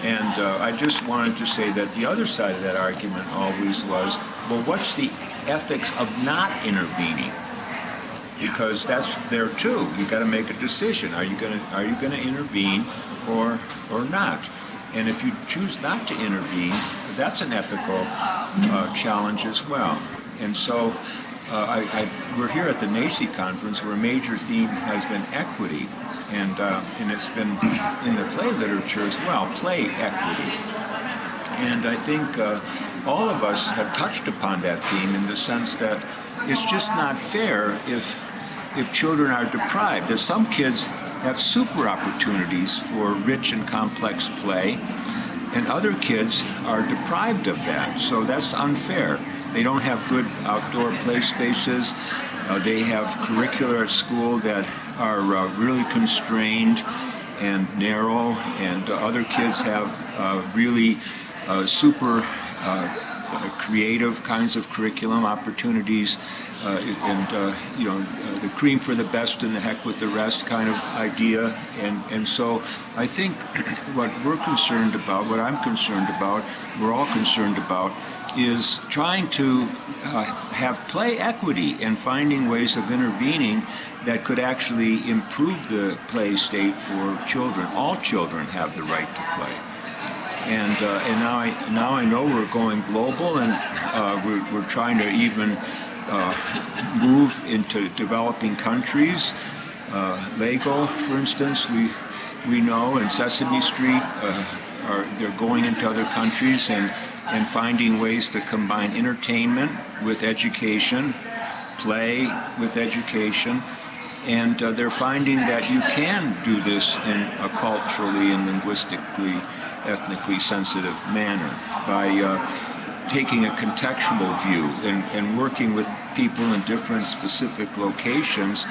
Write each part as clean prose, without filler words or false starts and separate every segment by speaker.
Speaker 1: And I just wanted to say that the other side of that argument always was, well, what's the ethics of not intervening? Because that's there too. You got to make a decision. Are you gonna intervene or not? And if you choose not to intervene, that's an ethical challenge as well. And so we're here at the NACI conference, where a major theme has been equity, and it's been in the play literature as well, play equity. And I think all of us have touched upon that theme in the sense that it's just not fair if children are deprived. There's some kids have super opportunities for rich and complex play, and other kids are deprived of that. So that's unfair. They don't have good outdoor play spaces. They have curricula at school that are really constrained and narrow, and other kids have really super creative kinds of curriculum opportunities, the cream for the best and the heck with the rest kind of idea. And so I think what we're concerned about, what I'm concerned about, we're all concerned about, is trying to have play equity and finding ways of intervening that could actually improve the play state for children. All children have the right to play. And now I know we're going global, and we're trying to even move into developing countries. Lego, for instance, we know, and Sesame Street, they're going into other countries and finding ways to combine entertainment with education, play with education. And they're finding that you can do this in a culturally and linguistically, ethnically sensitive manner by taking a contextual view and working with people in different specific locations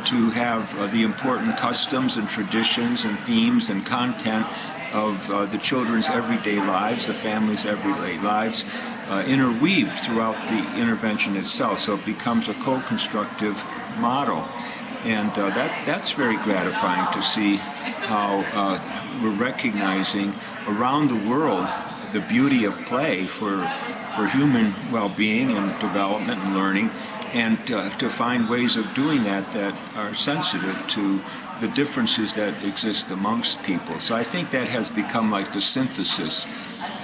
Speaker 1: to have the important customs and traditions and themes and content of the children's everyday lives, the family's everyday lives, interweaved throughout the intervention itself. So it becomes a co-constructive model. And that's very gratifying to see how we're recognizing around the world the beauty of play for human well-being and development and learning, and to find ways of doing that are sensitive to the differences that exist amongst people. So I think that has become like the synthesis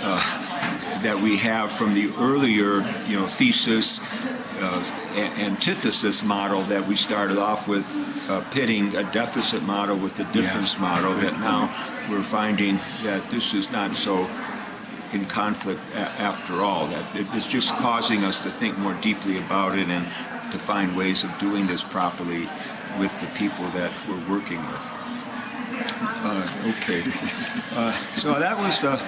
Speaker 1: that we have from the earlier, thesis, antithesis model that we started off with, pitting a deficit model with a difference model, that now we're finding that this is not so in conflict after all, that it's just causing us to think more deeply about it and to find ways of doing this properly with the people that we're working with. Okay. So that was the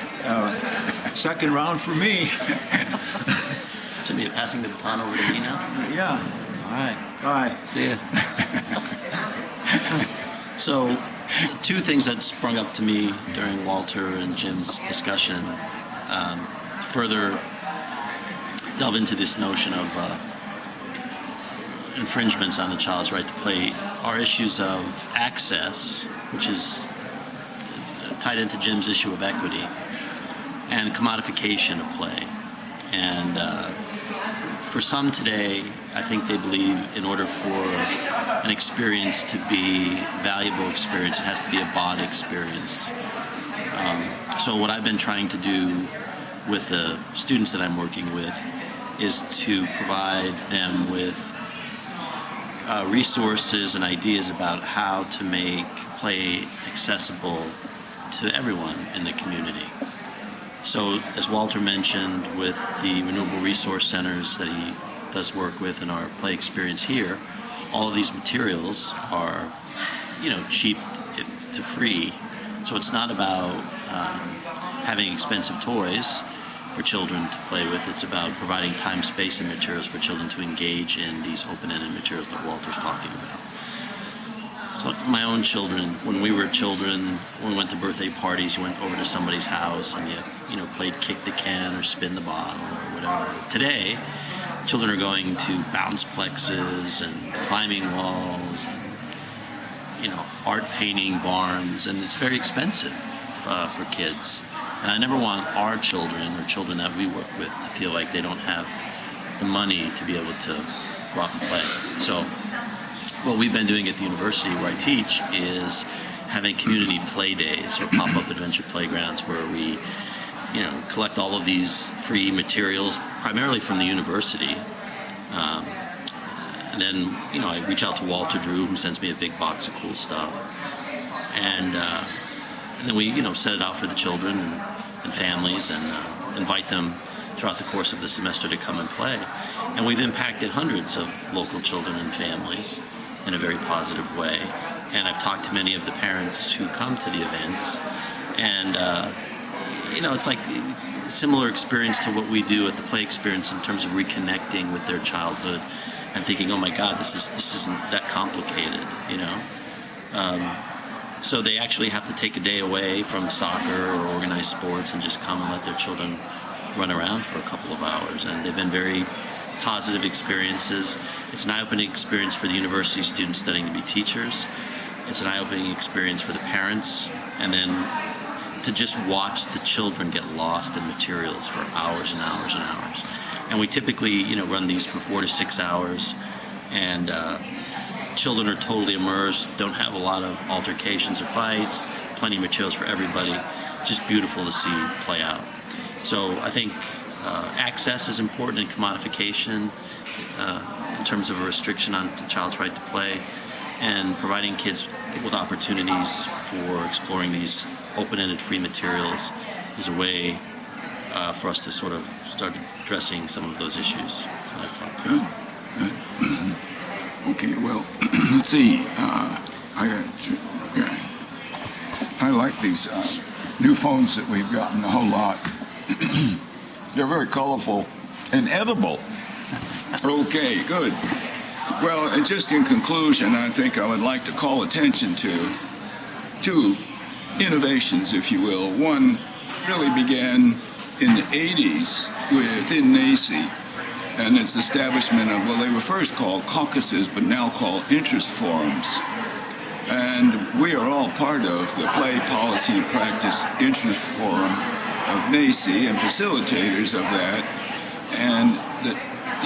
Speaker 1: second round for me.
Speaker 2: Jimmy, you're passing the baton over to me now?
Speaker 1: Yeah.
Speaker 2: All right.
Speaker 1: Bye.
Speaker 2: See ya. So, two things that sprung up to me during Walter and Jim's discussion further delve into this notion of infringements on the child's right to play are issues of access, which is tied into Jim's issue of equity, and commodification of play. And for some today, I think they believe in order for an experience to be a valuable experience, it has to be a bought experience. So what I've been trying to do with the students that I'm working with is to provide them with resources and ideas about how to make play accessible to everyone in the community. So, as Walter mentioned, with the renewable resource centers that he does work with in our play experience here, all of these materials are, cheap to free. So it's not about having expensive toys for children to play with. It's about providing time, space, and materials for children to engage in these open-ended materials that Walter's talking about. So my own children, when we were children, when we went to birthday parties, you went over to somebody's house and you played kick the can or spin the bottle or whatever. Today, children are going to bounce plexes and climbing walls and, art painting barns, and it's very expensive for kids. And I never want our children or children that we work with to feel like they don't have the money to be able to go out and play. So what we've been doing at the university where I teach is having community play days or pop-up adventure playgrounds where we, collect all of these free materials, primarily from the university. And then, I reach out to Walter Drew, who sends me a big box of cool stuff. And then we, set it out for the children and families and invite them throughout the course of the semester to come and play. And we've impacted hundreds of local children and families in a very positive way. And I've talked to many of the parents who come to the events. And, it's like a similar experience to what we do at the play experience in terms of reconnecting with their childhood and thinking, oh my God, this isn't that complicated, So they actually have to take a day away from soccer or organized sports and just come and let their children run around for a couple of hours. And they've been very positive experiences. It's an eye-opening experience for the university students studying to be teachers. It's an eye-opening experience for the parents. And then to just watch the children get lost in materials for hours and hours and hours. And we typically, run these for 4 to 6 hours. And children are totally immersed, don't have a lot of altercations or fights, plenty of materials for everybody. Just beautiful to see play out. So I think access is important in commodification in terms of a restriction on the child's right to play, and providing kids with opportunities for exploring these open-ended free materials is a way for us to sort of start addressing some of those issues that I've talked about.
Speaker 3: Good. Okay, well, let's see. I like these new phones that we've gotten a whole lot. They're very colorful and edible. Okay, good. Well, and just in conclusion, I think I would like to call attention to two innovations, if you will. One really began in the 80s within NACI, and its establishment of, well, they were first called caucuses, but now called interest forums. And we are all part of the Play Policy and Practice Interest Forum of NACI and facilitators of that. And the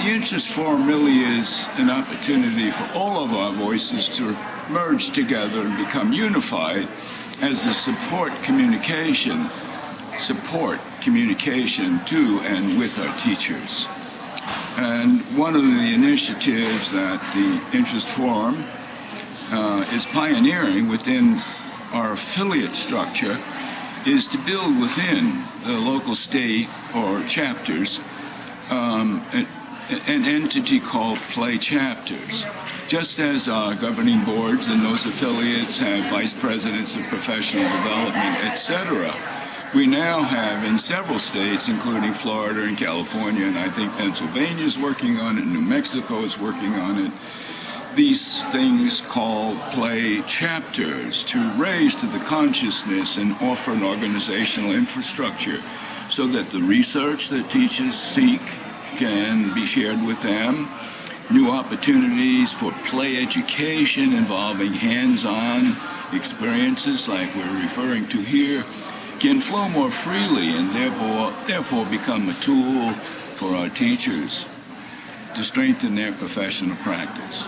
Speaker 3: interest forum really is an opportunity for all of our voices to merge together and become unified as the support communication to and with our teachers. And one of the initiatives that the Interest Forum is pioneering within our affiliate structure is to build within the local state or chapters an entity called Play Chapters. Just as our governing boards and those affiliates have vice presidents of professional development, etc., we now have in several states, including Florida and California, and I think Pennsylvania is working on it, New Mexico is working on it, these things called Play Chapters to raise to the consciousness and offer an organizational infrastructure so that the research that teachers seek can be shared with them, new opportunities for play education involving hands-on experiences like we're referring to here can flow more freely and therefore become a tool for our teachers to strengthen their professional practice.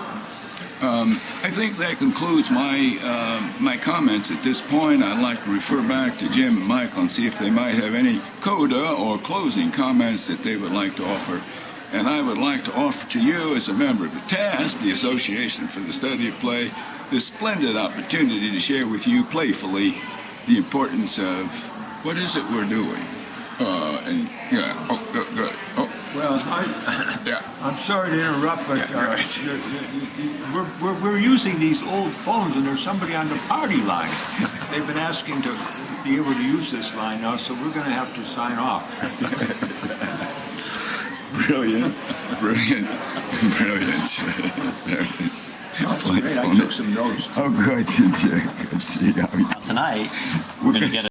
Speaker 3: I think that concludes my comments at this point. I'd like to refer back to Jim and Michael and see if they might have any coda or closing comments that they would like to offer. And I would like to offer to you, as a member of the TASP, the Association for the Study of Play, this splendid opportunity to share with you playfully the importance of what is it we're doing. Good.
Speaker 1: Well, I'm sorry to interrupt, but we're using these old phones, and there's somebody on the party line. They've been asking to be able to use this line now, so we're going to have to sign off.
Speaker 3: Brilliant.
Speaker 1: That's great. I took some notes.
Speaker 3: Oh, good.
Speaker 2: Tonight, we're going to get